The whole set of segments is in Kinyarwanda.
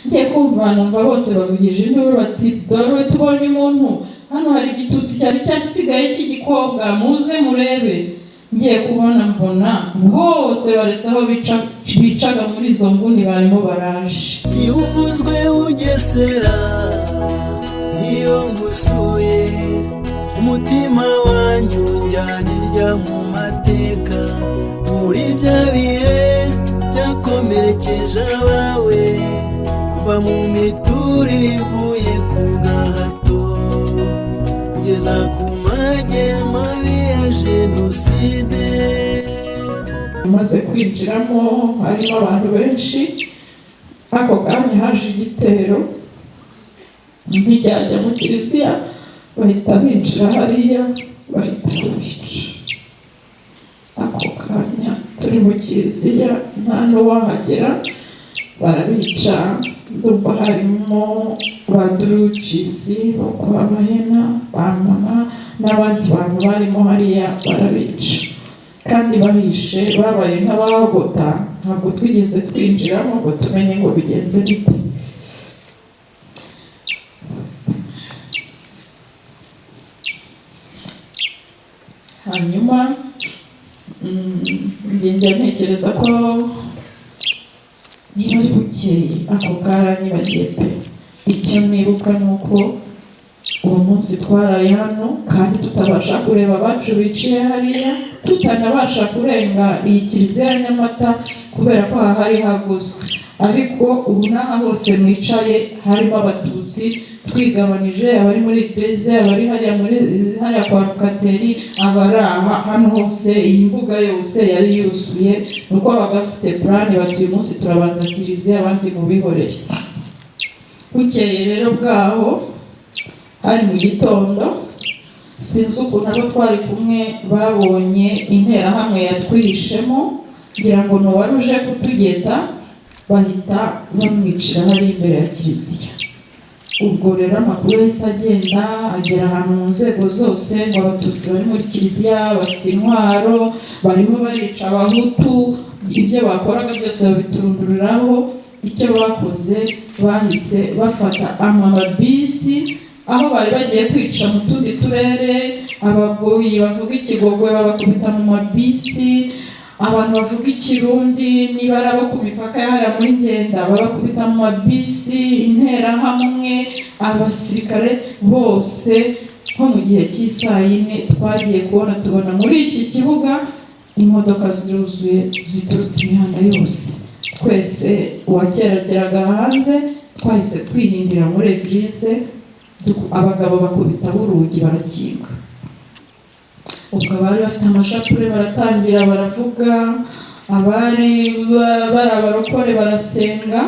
ngiye kumva numva bose bavugije induru bati dore tubonye umuntu hano, hari igitutsi cyari cyasigaye cy'igikobwa, muze murebe. Ngiye kubona mbona bose baretse aho bicaga muri izo nguni barimo baraje. Iyo uvuzwe Bugesera, iyo ngusuye umutima wanjye unjyanirya mu mateka, muri bya bihe byakomerekeje abawe, kuva mu miturire ivuye ku gahato kugeza ku mage mabi ya Jenoside. Maze kwinjiramo harimo abantu benshi, ako kanya haje igitero bijyajya mu kiliziya, bahita binjira hariya bahita bica. Ako kanya turi mu kiliziya nta n'uwahagera, barabica. Ndumva harimo ba Drugisi bo kwa Mahena, ba mama n'abandi bantu barimo hariya barabica, kandi bahishe babaye nk'abahagota. Ntabwo twigeze twinjiramo ngo tumenye ngo bigenze bite. Hanyuma ngenda ntekereza ko niba ari bukeye ako karanyibagiye pe. Icyo nibuka ni uko uwo munsi twaraye hano kandi tutabasha kureba abacu biciye hariya, tutanabasha kurenga iyi kiliziya ya Nyamata kubera ko hari haguzwe. Ariko ubu n'aha hose mwicaye harimo abatutsi twigabanije, abari muri Eglise, abari hariya kwa Rukateri, abari aha. Hano hose iyi mbuga yose yari yuzuye, nuko bagafite plan bati uyu munsi turabanza kiliziya abandi mubihorere. Bukeye rero bwaho hari mu gitondo, sinzi ukuntu abo twari kumwe babonye interahamwe yatwihishemo, ngira ngo n'uwari uje kutugeta, bahita bamwicira hari imbere ya kiliziya. Ubwo rero amakuru yahise agenda agera ahantu mu nzego zose ngo abatutsi bari muri kiliziya bafite intwaro, barimo barica abahutu. Ibyo bakoraga byose babiturunduriraho. Icyo bakoze bahise bafata amabisi aho bari bagiye kwica mu tundi turere. Abagoyi bavuga ikigogwe babakubita mu mabisi, abantu bavuga ikirundi niba ari abo ku mipaka yahara muri Ngenda babakubita mu mabisi, interahamwe, abasirikare bose. Nko mu gihe cy'isaa yine twagiye tubona muri iki kibuga imodoka ziruzuye ziturutse imihanda yose. Twese uwakerageraga hanze twahise twihindira muri Eglise, abagabo bakubita urugi barakinga. Ubwo bari bafite amashapure baratangira baravuga, abari abarokore barasenga.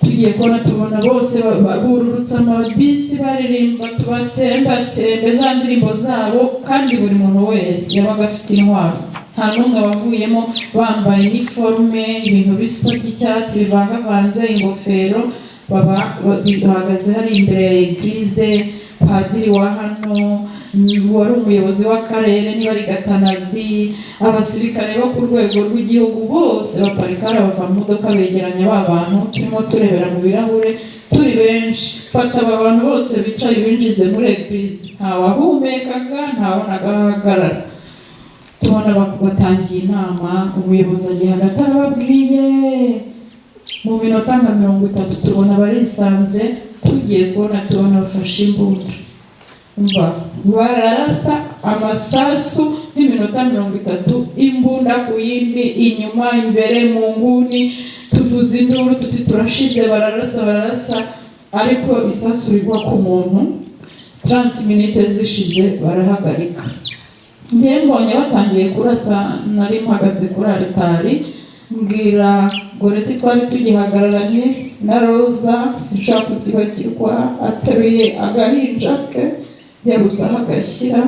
Tugiye tubona bose bururutse amabisi baririmba tubatsembatsembe za ndirimbo zabo, kandi buri muntu wese yabaga afite intwaro. Nta n'umwe wavuyemo bambaye iniforme, ibintu bisa by'icyatsi bivangavanze, ingofero. Bahagaze hari imbere ya Eglise. Padiri wa hano wari umuyobozi w'akarere niba ari Gatanazi, abasirikare bo ku rwego rw'igihugu bose baparika bava mu modoka begeranya ba bantu turimo turebera mu birahure turi benshi. Fata aba bantu bose bicaye binjize muri Eglise, ntawahumekaga, ntawonaga ahagarara. Tubona batangiye inama, umuyobozi agiye hagati arababwiye. Mu minota nka 30 tubona barisanze. Tugiye tubona bafashe imbunda, bararasa amasasu nk'iminota 30, imbunda ku yindi, inyuma imbere mu nguni. Tuvuza induru tuti turashize, bararasa, ariko isasu rigwa ku muntu. 30 minutes zishize barahagarika. Ngiye mbonye batangiye kurasa, nari mpagaze kuri altari, mbwira Goreti twari tugihagararanye na Roza, sinshaka kukibagirwa, ateruye agahinja ke yabusaho agashyira.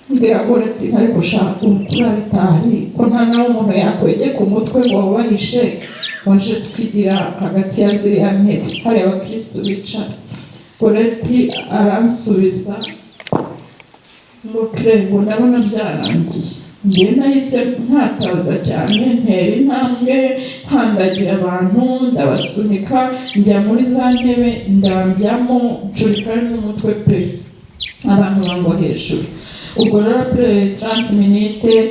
Mbwira Goreti ariko shaka kuri altari ko nta naho umuntu yakwege ku mutwe ngo wabahishe, waje twigira hagati ya ziriya ntebe hari abakristo bicara. Goreti aransubiza ngo Krengo ndabona byarangiye. njye nahise nkataza cyane, ntera intambwe, nkandagira abantu, ndabasunika, njya muri za ntebe, ndambyamo, ncurika n'umutwe pe, abantu bangwa hejuru. Ubwo rero 30 minutes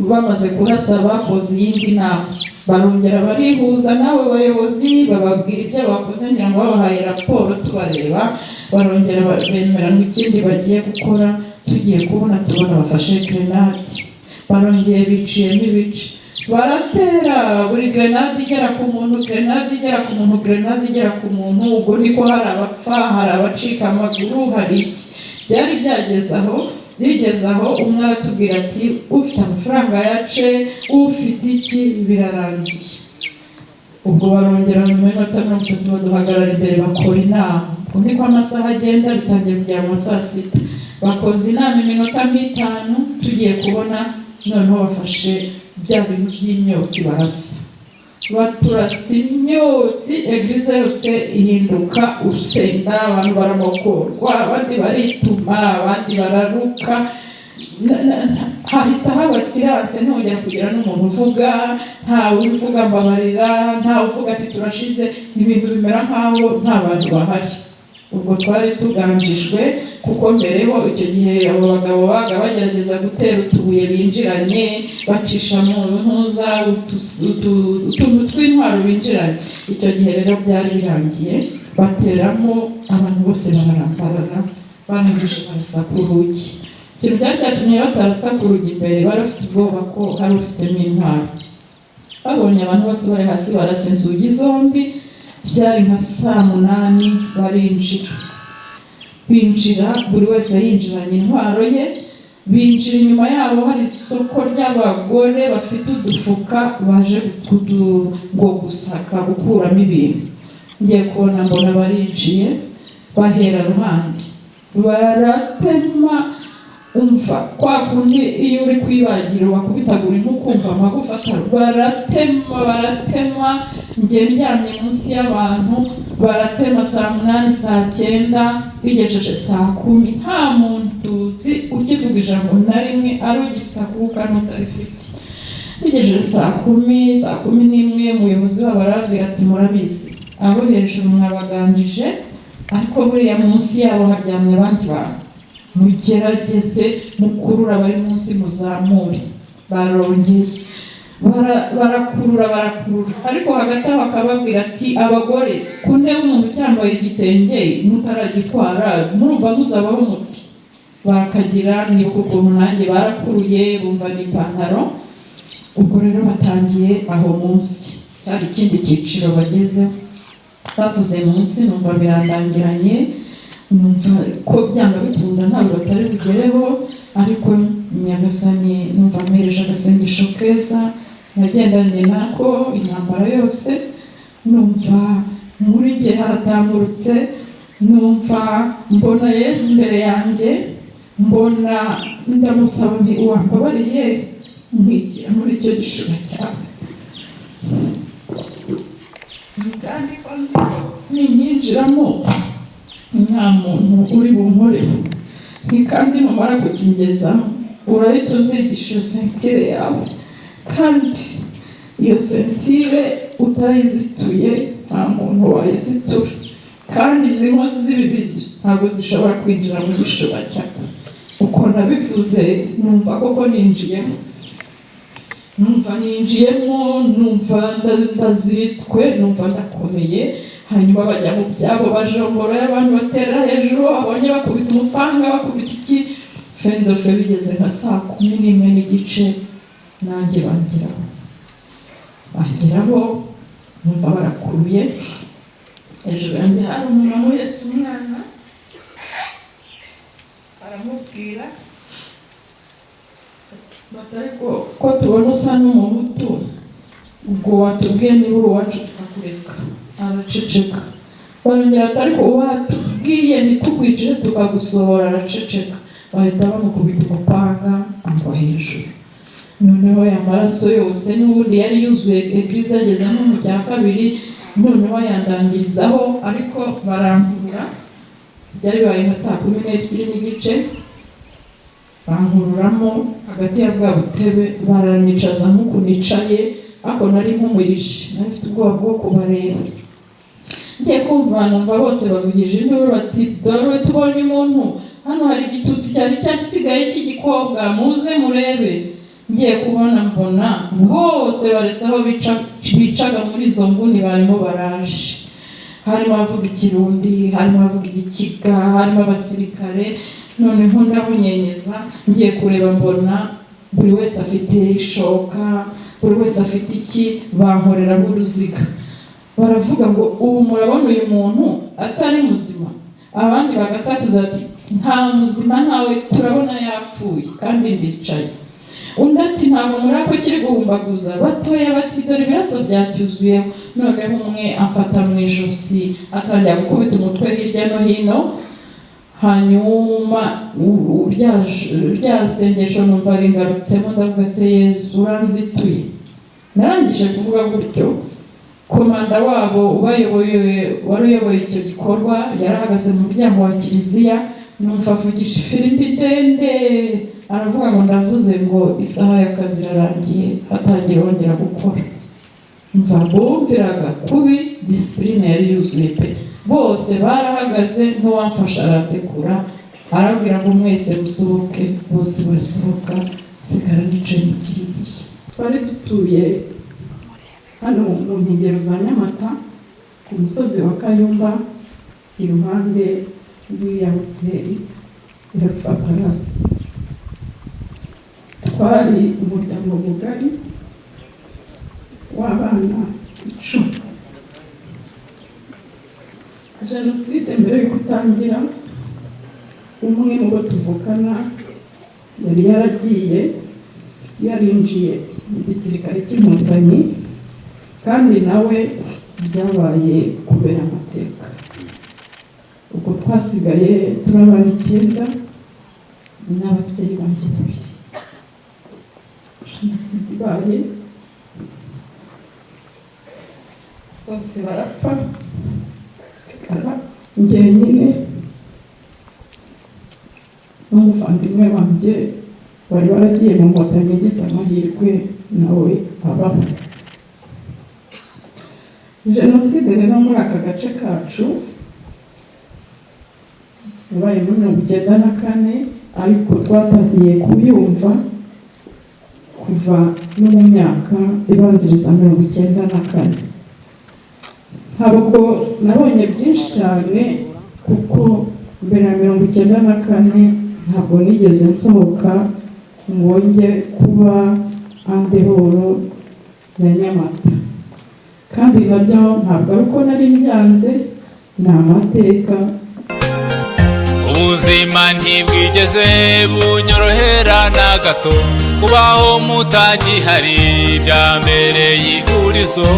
bamaze kurasa, bakoze iyindi nama, barongera barihuza n'abo bayobozi, bababwira ibyo bakoze, ngira ngo babahaye raporo tubareba, barongera bemera nk'ikindi bagiye gukora. Tugiye kubona tubona bafashe grenade, barongeye biciye n'ibice, baratera buri grenade igera ku muntu, grenade igera ku muntu, grenade igera ku muntu. Ubwo niko hari abapfa, hari abacika amaguru, hari iki. Byari bigeze aho umwe aratubwira ati ufite amafaranga yace, ufite iki, birarangiye. Ubwo barongera mu minota 30 baduhagarara imbere bakora inama. Ubwo niko amasaha agenda, bitangiye kugera mu saa 6. Bakoze inama iminota 5, tugiye kubona noneho bafashe bya bintu by'imyotsi barasa, baturasa imyotsi, eglise yose ihinduka urusenda, abantu baramokorwa, abandi barituma, abandi bararuka, hahita haba silence, ntongera kugira n'umuntu uvuga, ntawe uvuga mbabarira, ntawe uvuga ati turashize, ibintu bimera nkaho nta bantu bahari. Ubwo twari tuganjijwe, kuko mbereho icyo gihe abo bagabo baga bagerageza gutera utubuye binjiranye, bacisha mu ntuza utuntu tw'intwaro binjiranye. Icyo gihe rero byari birangiye, bateramo, abantu bose bararambarara, banumvise barasaka urugi. Ikintu cyari cyatumye batarasaka urugi imbere, bari bafite ubwoba ko hari ufitemo intwaro. Babonye abantu bose bari hasi barasa inzugi zombi, byari nka saa 8, binjira buri wese yinjiranye intwaro ye, binjira. Inyuma yabo hari isoko ry'abagore bafite udufuka, baje ngo gusaka gukuramo ibintu. Ngiye kubona mbona barinjiye, bahera ruhande, baratema. Umva kwa kundi iyo uri kwibagiro bakubitagura ntukumva amagufa, baratema. Njye ndyamye munsi y'abantu, baratema saa 8, saa 9, bigejeje saa 10. Nta muntu uzi ukivuga ijambo na rimwe, ari ugifite akuka n'utarifite. Bigejeje saa 10, saa 11, umuyobozi wabo arabwira ati murabizi, abo hejuru mwabaganjije, ariko buriya munsi yabo haryamye abandi bantu, mugerageze mukurura bari munsi muzamure. Barongeye barakurura, ariko hagati aho bakababwira ati abagore, ku ntebe umuntu cyambaye igitenge mutaragitwara, murumva muzabaho muti. Bakagira nibuka ukuntu nanjye barakuruye, bumva n'ipantaro. Ubwo rero batangiye aho munsi, cyari ikindi cyiciro bagezeho. Bavuze munsi, numva birandangiranye, numva ko byanga bikunda ntabwo batari bugereho, ariko Nyagasani numva mpereje agasengesho keza, nagendanye nako intambara yose. Numva muri njye haratambutse, numva mbona Yesu imbere yanjye, mbona ndamusaba nti uwambabariye nkwigira muri icyo gishura cyawe, kandi ko nzi ko ninyinjiramo nta muntu uri bunkoreho, kandi numara kukingezamo urahita uzigisha iyo sentire yawe, kandi iyo sentire utayizituye nta muntu wayizitura, kandi izi nkozi z'ibibi ntabwo zishobora kwinjira mu gishura cyawe. Uko nabivuze numva koko ninjiyemo, numva ndaziritswe, numva ndakomeye. Hanyuma bajya mu byabo, bajombora abantu batera hejuru, abonye bakubita umupanga, bakubita iki. Fendofe bigeze nka saa 11:15, nanjye bangeraho, numva barakuruye. Hejuru yanjye hari umumama uhetse umwana, aramubwira batari ko tubona usa n'umuhutu, ubwo watubwiye niba uri uwacu tukakureka. Araceceka. Barongera ati ariko watubwiye ntitukwicire tukagusohora. Araceceka. Bahita bamukubita umupanga, angwa hejuru. Noneho ya maraso yose n'ubundi yari yuzuye eglise ageze no mu cya kabiri, noneho yandangirizaho, ariko barankurura. Byari bibaye nka saa 12:15. bankururamo hagati ya bwa butebe baranyicaza nk'uko nicaye, ariko nari nk'umurishe, nari mfite ubwoba bwo kubareba. Ngiye kumva numva bose bavugije induru bati dore tubonye umuntu hano, hari igitutsi cyari cyasigaye cy'igikobwa, muze murebe. Ngiye kubona mbona bose baretse aho bicaga muri izo nguni barimo baraje. Harimo abavuga Ikirundi, harimo abavuga Igikiga, harimo abasirikare. Noneho ndabunyenyeza, ngiye kureba mbona buri wese afite ishoka, buri wese afite iki, bankorera nk'uruziga. Baravuga ngo ubu murabona uyu muntu atari muzima? Abandi bagasakuza bati nta muzima ntawe, turabona yapfuye kandi ndicaye. Undi ati ntabwo murako kiri guhumbaguza. Batoya bati dore ibiraso byacyuzuyeho. Noneho umwe amfata mu ijosi atangira gukubita umutwe hirya no hino. Hanyuma rya sengesho numva ringarutsemo, ndavuga se Yezu uranzituye. Narangije kuvuga gutyo, komanda wabo wari uyoboye icyo gikorwa yarahagaze mu muryango wa kiliziya, numva avugisha ifirimbi ndende, aravuga ngo ndavuze ngo isaha y'akazi irarangiye, hatangira wongera gukora. Mva bumviraga kubi, disipurine yari yuzuye pe. Bose barahagaze, n'uwamfasha aratekura, arabwira ngo mwese musohoke. Bose barasohoka, sigara nicaye mu kiliziya. Twari dutuye hano mu nkengero za Nyamata ku musozi wa Kayumba, iruhande rw'iya hoteli ya Paparazzi. Twari umuryango mugari w'abana 10. Jenoside mbere yo gutangira, umwe mu bo tuvukana yari yarinjiye mu gisirikare cy'Inkotanyi, kandi nawe byabaye kubera amateka. Ubwo twasigaye turabana 9 n'ababyeyi banjye 2. Jenoside ibaye bose barapfa, njye nyine n'umuvandimwe wanjye wari waragiye mu Nkotanyi, yagize amahirwe nawe abaho. Jenoside rero muri aka gace kacu yabaye muri 1994, ariko twatangiye kuyumva kuva no mu myaka ibanziriza 1994. Ntabwo nabonye byinshi cyane, kuko mbere ya 1994 ntabwo nigeze nsohoka ngo njye kuba andehoro ya Nyamata, kandi nabyo ntabwo ari uko nari mbyanze, ni amateka. Ubuzima ntibwigeze bunyorohera na gato, kubaho mutagihari byambereye ihurizo.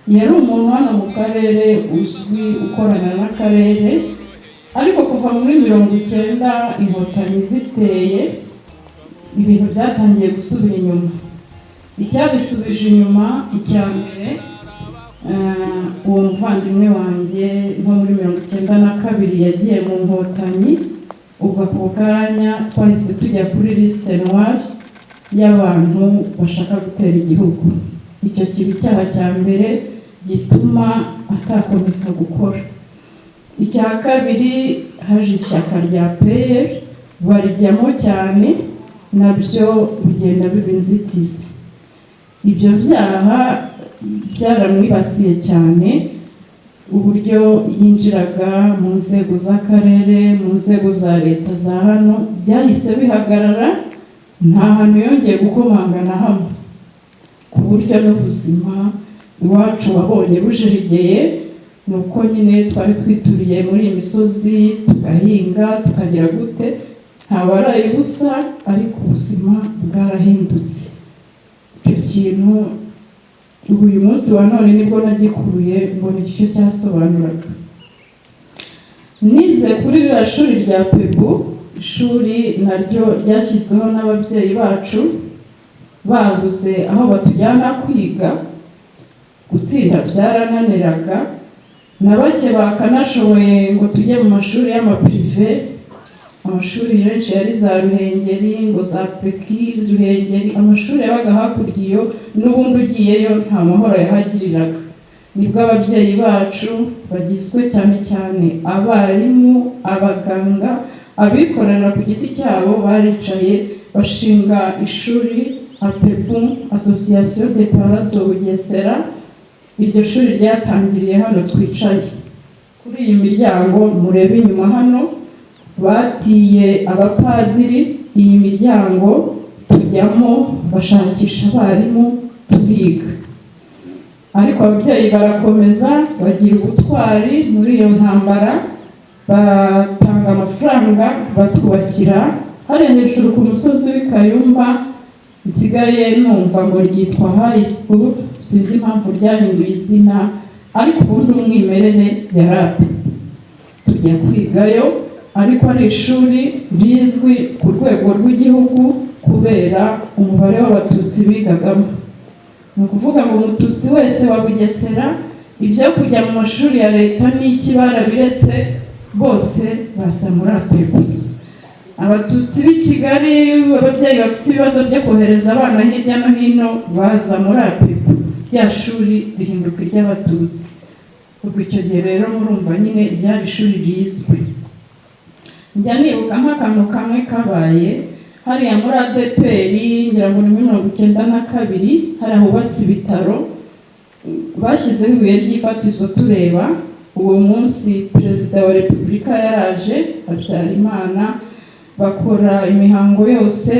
Yari umuntu hano mu karere uzwi, ukorana n'akarere, ariko kuva muri 1990 Inkotanyi ziteye, ibintu byatangiye gusubira inyuma. Icyabisubije inyuma icya mbere, uwo muvandimwe wanjye nko muri 1992 yagiye mu Nkotanyi. Ubwo ako kanya twahise tujya kuri liste noire y'abantu bashaka gutera igihugu. Icyo kibi cyaha cya mbere gituma atakomeza gukora. Icya kabiri, haje ishyaka rya PL barijyamo cyane, nabyo bigenda biba inzitizi. Ibyo byaha byaramwibasiye cyane, uburyo yinjiraga mu nzego z'akarere, mu nzego za leta za hano, byahise bihagarara, nta hantu yongeye gukomangana hamwe, ku buryo n'ubuzima iwacu wabonye bujerigeye. Nuko nyine twari twituriye muri iyi misozi, tugahinga tukagira gute, ntabaraye busa, ariko ubuzima bwarahindutse. Icyo kintu uyu munsi wa none nibwo nagikuruye mbona icyo cyasobanuraga. Nize kuri rya shuri rya Pebu, ishuri naryo ryashyizweho n'ababyeyi bacu, babuze aho batujyana kwiga, gutsinda byarananiraga, na bake bakanashoboye ngo tujye mu mashuri y'amaprive, amashuri menshi yari za Ruhengeri, ngo za Peki, Ruhengeri, amashuri yabaga hakurya iyo, n'ubundi ugiyeyo nta mahoro yahagiriraga. Nibwo ababyeyi bacu bagizwe cyane cyane abarimu, abaganga, abikorera ku giti cyabo baricaye bashinga ishuri APEBU, Association des Parents de Bugesera. Iryo shuri ryatangiriye hano twicaye. Kuri iyi miryango murebe inyuma hano batiye abapadiri, iyi miryango tujyamo bashakisha abarimu turiga. Ariko ababyeyi barakomeza bagira ubutwari muri iyo ntambara, batanga amafaranga batwubakira hariya hejuru ku musozi w'Ikayumba, nsigaye numva ngo ryitwa high school, sinzi impamvu ryahinduye izina, ariko ubundi umwimerere yarape. Tujya kwigayo, ariko ari ishuri rizwi ku rwego rw'igihugu kubera umubare w'abatutsi bigagamo. Ni ukuvuga ngo umututsi wese wa Bugesera ibyo kujya mu mashuri ya leta n'iki barabiretse, bose basa muri APEBU. Abatutsi b'i Kigali, ababyeyi bafite ibibazo byo kohereza abana hirya no hino baza muri APEBU, rya shuri rihinduka iry'abatutsi. Ubwo icyo gihe rero murumva nyine ryari ishuri rizwi. Njya nibuka nk'akantu kamwe kabaye hariya muri ADPR, ngira ngo ni 1992, hari ahubatse ibitaro, bashyizeho ibuye ry'ifatizo tureba. Uwo munsi Perezida wa Repubulika yaraje, Habyarimana, bakora imihango yose,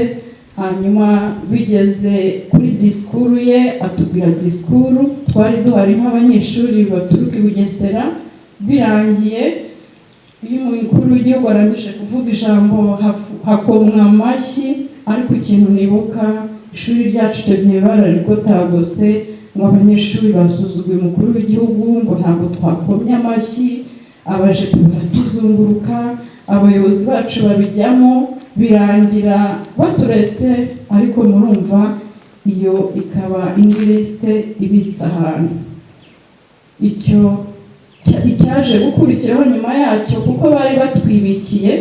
hanyuma bigeze kuri disikuru ye atubwira disikuru, twari duhari nk'abanyeshuri baturuka i Bugesera. Birangiye iyo umukuru w'igihugu arangije kuvuga ijambo hakomwa amashyi, ariko ikintu nibuka ishuri ryacu icyo gihe bararigotagose ngo abanyeshuri basuzuguye umukuru w'igihugu, ngo ntabwo twakomye amashyi, abajepe baratuzunguruka, abayobozi bacu babijyamo, birangira baturetse. Ariko murumva iyo ikaba indi lisite ibitse ahantu. Icyaje gukurikiraho nyuma yacyo, kuko bari batwibikiye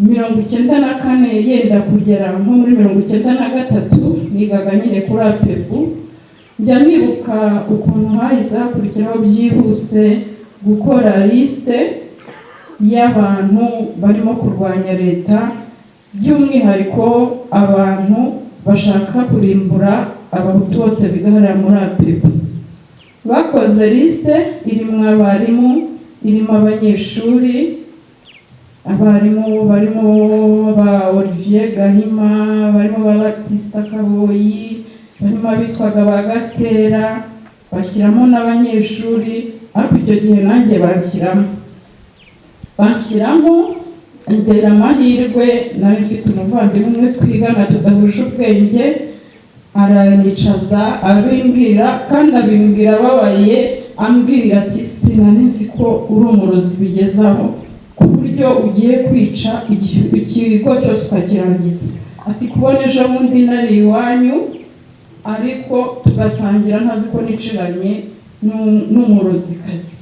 94 yenda kugera nko muri 93, nigaga nyine kuri APEBU. Njya nibuka ukuntu hahise hakurikiraho byihuse gukora lisite y'abantu barimo kurwanya leta, by'umwihariko abantu bashaka kurimbura abahutu bose biga hariya muri APEBU. Bakoze lisite irimo abarimu, irimo abanyeshuri, abarimu barimo ba Olivier Gahima, barimo ba Batista Kaboyi, barimo abitwaga ba Gatera, bashyiramo n'abanyeshuri. Ariko icyo gihe nanjye banshyiramo ndera amahirwe, nari mfite umuvandimwe umwe twigana tudahuje ubwenge, aranyicaza abimbwira, kandi abimbwira ababaye, ambwira ati sinari nzi ko uri umurozi bigezaho, ku buryo ugiye kwica ikigo cyose ukakirangiza. Ati kubona ejo bundi nari iwanyu ariko tugasangira ntazi ko niciranye n'umurozikazi.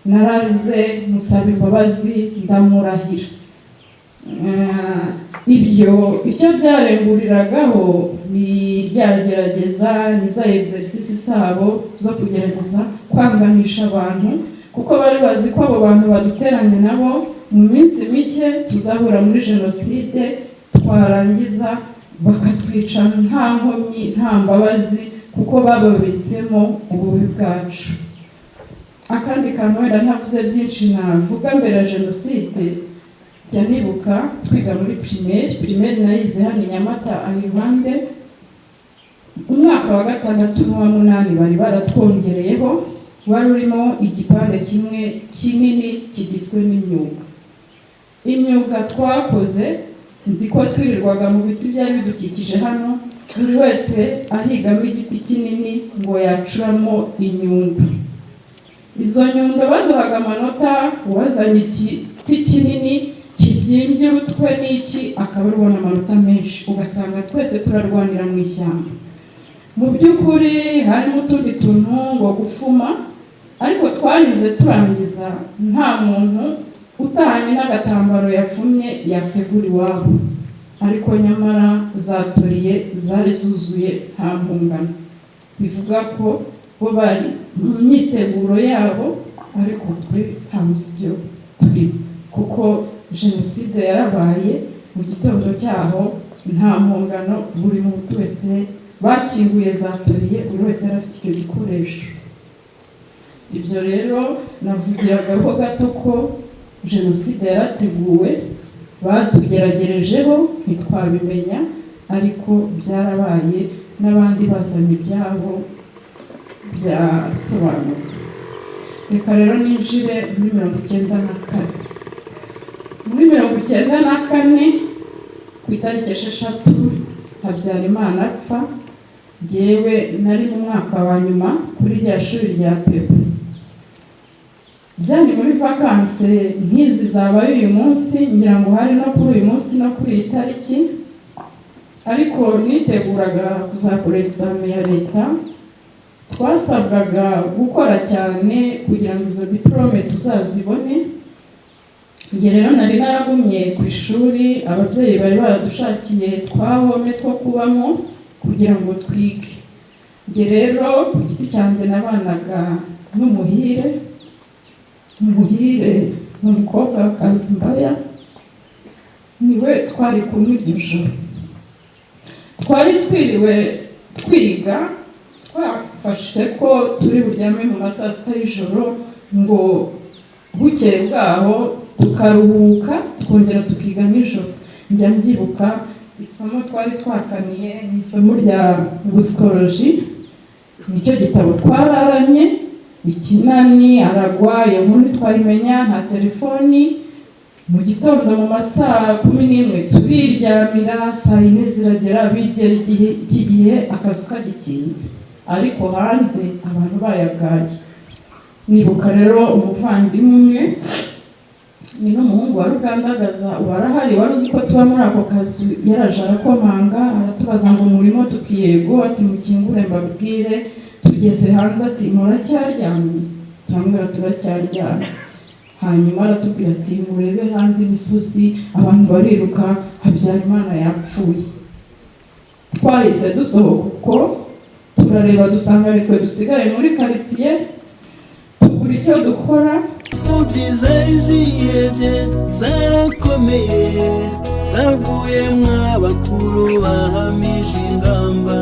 Naraze musaba imbabazi ndamurahira. Ibyo icyo byarenguriragaho ni ryagerageza, ni za exercice zabo zo kugerageza kwanganisha abantu, kuko bari bazi ko abo bantu baduteranye nabo mu minsi mike tuzahura muri jenoside, twarangiza bakatwica nta nkomyi nta mbabazi, kuko bababitsemo ububi bwacu. Akandi kantu wenda ntavuze byinshi navuga mbere ya jenoside, jya nibuka twiga muri primaire nayize hano i Nyamata Ahivande, umwaka wa 6 n'uwa 8 bari baratwongereyeho, wari urimo igipande kimwe kinini kigizwe n'imyuga. Imyuga twakoze, nzi ko twirirwaga mu biti byari bidukikije hano, buri wese ahigamo igiti kinini ngo yacuramo inyundo. Izo nyundo baduhaga amanota, uwazanye igiti kinini kibyimbye urutwe n'iki akaba rubona amanota menshi, ugasanga twese turarwanira mu ishyamba. Mu by'ukuri harimo utundi tuntu ngo gufuma, ariko twarize turangiza nta muntu utahanye n'agatambaro yafumye yategura iwabo, ariko nyamara zatoriye zari zuzuye nta mpungano. Bivuga ko bo bari mu myiteguro yabo, ariko twe ntamuzi ibyo turi, kuko jenoside yarabaye mu gitondo cyaho nta mpungano, buri muntu wese bakinguye zatoriye, buri wese yari afite icyo gikoresho. Ibyo rero navugiragaho gato ko jenoside yarateguwe, batugeragerejeho ntitwabimenya, ariko byarabaye, n'abandi bazanye ibyabo byasobanuwe. Reka rero ninjire muri 94. Muri 94 ku itariki 6 Habyarimana apfa, jyewe nari mu mwaka wa nyuma kuri rya shuri rya Pepe. Byari muri vacances nk'izi zabaye uyu munsi, ngira ngo hari no kuri uyu munsi no kuri iyi tariki, ariko niteguraga kuzakora examen ya leta. Twasabwaga gukora cyane kugira ngo izo diplome tuzazibone. Njye rero nari naragumye ku ishuri, ababyeyi bari baradushakiye twahome two kubamo kugira ngo twige. Njye rero ku giti cyanjye nabanaga n'umuhire n'umukobwa wa Kazimbaya, niwe twari kumwe iryo joro. Twari twiriwe twiga, twafashe ko turi buryame mu masaa 6 y'ijoro, ngo bukeye bwaho tukaruhuka tukongera tukiga nijoro. Njya mbyibuka isomo twari twakaniye ni isomo rya psychology, nicyo gitabo twararanye. Ikinani aragwa, iyo nkuru twayimenya, nta telefoni. Mu gitondo mu masaa 11 tubiryamira, saa 4 ziragera, bigera igihe akazu kagikinze, ariko hanze abantu bayagaye. Nibuka rero umuvandimwe umwe, ni n'umuhungu wa Rugandagaza, warahari, wari uzi ko tuba muri ako kazu, yaraje arakomanga aratubaza ngo murimo, tutiyego, ati mukingure mbabwire. Tugeze hanze ati muracyaryamye, turamubwira turacyaryamye. Hanyuma aratubwira ati murebe hanze imisozi, abantu bariruka, Habyarimana yapfuye. Twahise dusohoka uko turareba, dusanga ariko dusigaye muri quartier, tugura icyo dukora. Ubyiza izihebye zarakomeye, zavuye mw'abakuru bahamije ingamba,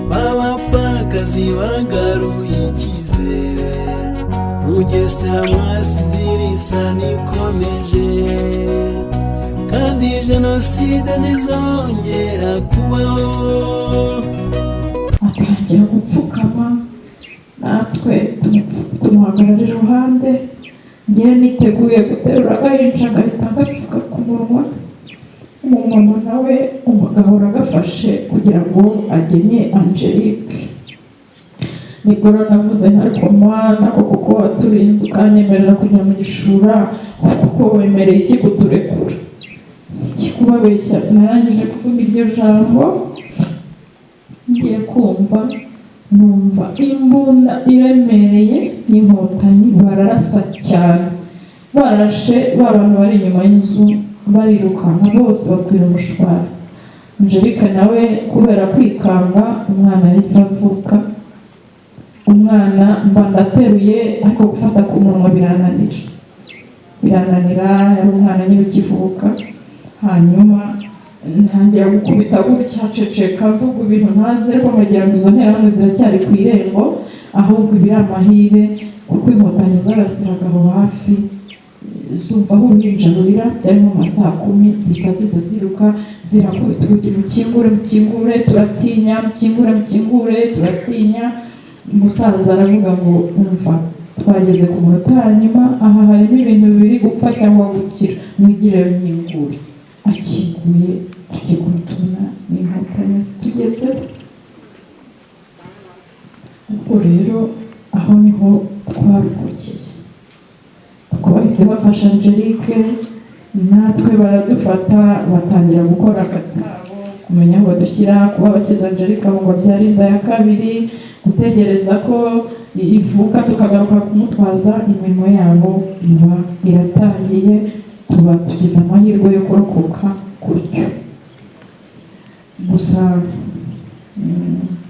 b'abapfakazi bagaruye icyizere. Bugesera mwasize irisa nikomeje, kandi jenoside ntizongera kubaho. Atangira gupfukama, natwe tumuhagarara iruhande. Njyewe niteguye guterura agahinja ngahita ngapfuka ku munwa. Umumama nawe umugahora agafashe kugira ngo agenye Angelique. Nibwo navuze ariko mwana, kuko waturinze ukanyemerera kujya mu gishura, kuko wemereye iki kuturekura? Sikikubabeshya, narangije kuvuga iryo jambo, ngiye kumva numva imbunda iremereye n'inkotanyi bararasa cyane. Barashe abantu bari inyuma y'inzu, barirukanka bose bakwira umushwari. Angelique nawe kubera kwikanga, umwana yahise avuka. Umwana mba ndateruye, ariko gufata ku munwa birananira, yari umwana nyine ukivuka. Hanyuma ntangira gukubita gutya, ceceka, mvuga ibintu ntazi, ariko nkagira ngo izo nterahamwe ziracyari ku irembo, ahubwo ibiri amahire, kuko inkotanyi zarasiraga aho hafi. Zumva aho uruhinja rurira, byari mu masaa 10, zihita ziza ziruka, zirakubita urugi, mukingure, turatinya, mukingure, turatinya. Umusaza aravuga ngo umva, twageze ku munota wa nyuma, aha harimo ibintu biri gupfa cyangwa gukira, mwigireyo nyingure. Akinguye, tugiye kumutuna n'inkotanyi zitugeze. Ubwo rero aho niho twabikurikiye. Uko bahise bafasha Angelique, natwe baradufata, batangira gukora akazi kabo kumenya aho badushyira, kuba bashyize Angelique ngo babyare inda ya kabiri, gutegereza ko ivuka tukagaruka kumutwaza, imirimo yabo iba iratangiye, tuba tugize amahirwe yo kurokoka gutyo. Gusa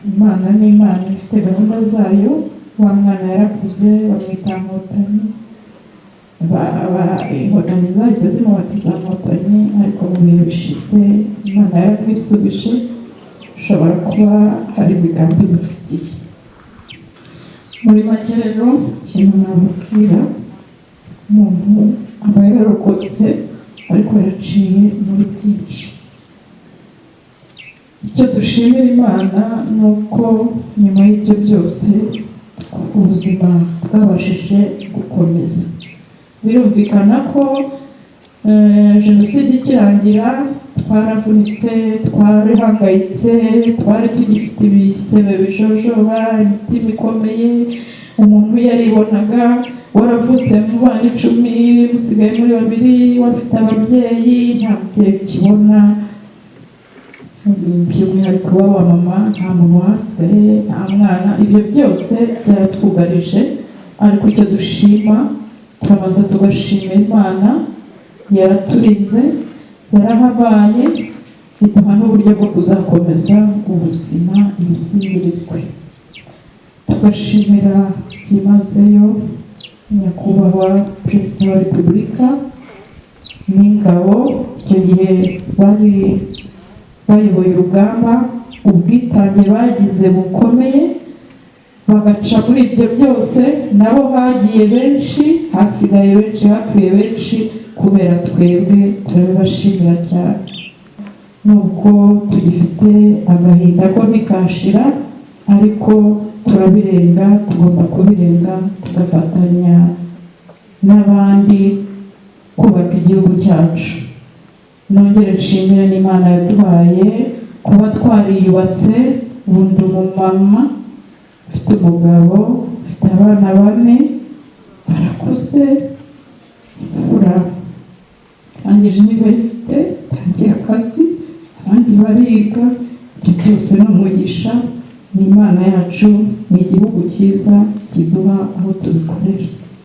Imana ni Imana ifite gahunda zayo. Wa mwana yarakuze bamwita Nkotanyi, Inkotanyi zahise zimubatiza Nkotanyi, ariko mu bihe bishize Imana yaramwisubije. Ushobora kuba hari imigambi imufitiye. Muri make rero ikintu nababwira, umuntu aba yararokotse ariko yaciye muri byinshi. Icyo dushimira Imana ni uko nyuma y'ibyo byose ubuzima bwabashije gukomeza. Birumvikana ko jenoside ikirangira twaravunitse, twarihangayitse, twari tugifite ibisebe bijojoba, imitima ikomeye. Umuntu yaribonaga waravutse mu bana 10 musigaye muri 2, warufite ababyeyi nta mubyeyi ukibona, by'umwihariko wa mama nta muntu wasigaye, nta mwana. Ibyo byose byaratwugarije, ariko icyo dushima, turabanza tugashimira Imana, yaraturinze, yarahabaye, iduha n'uburyo bwo kuzakomeza ubuzima ibusingirizwe. Tugashimira byimazeyo nyakubahwa Perezida wa Repubulika n'ingabo, icyo gihe bari bayoboye urugamba, ubwitange bagize bukomeye, bagaca muri ibyo byose. Nabo hagiye benshi, hasigaye benshi, hapfuye benshi kubera twebwe, turabibashimira cyane. Nubwo tugifite agahinda ko ntikashira, ariko turabirenga, tugomba kubirenga, tugafatanya n'abandi kubaka igihugu cyacu. Nongere nshimire n'Imana yaduhaye kuba twariyubatse. Ubundi umumama ufite umugabo, ufite abana 4, barakuze, imfura tangije universite, tangiye akazi, abandi bariga. Ibyo byose ni umugisha, ni Imana yacu, ni igihugu cyiza kiduha aho tubikorera.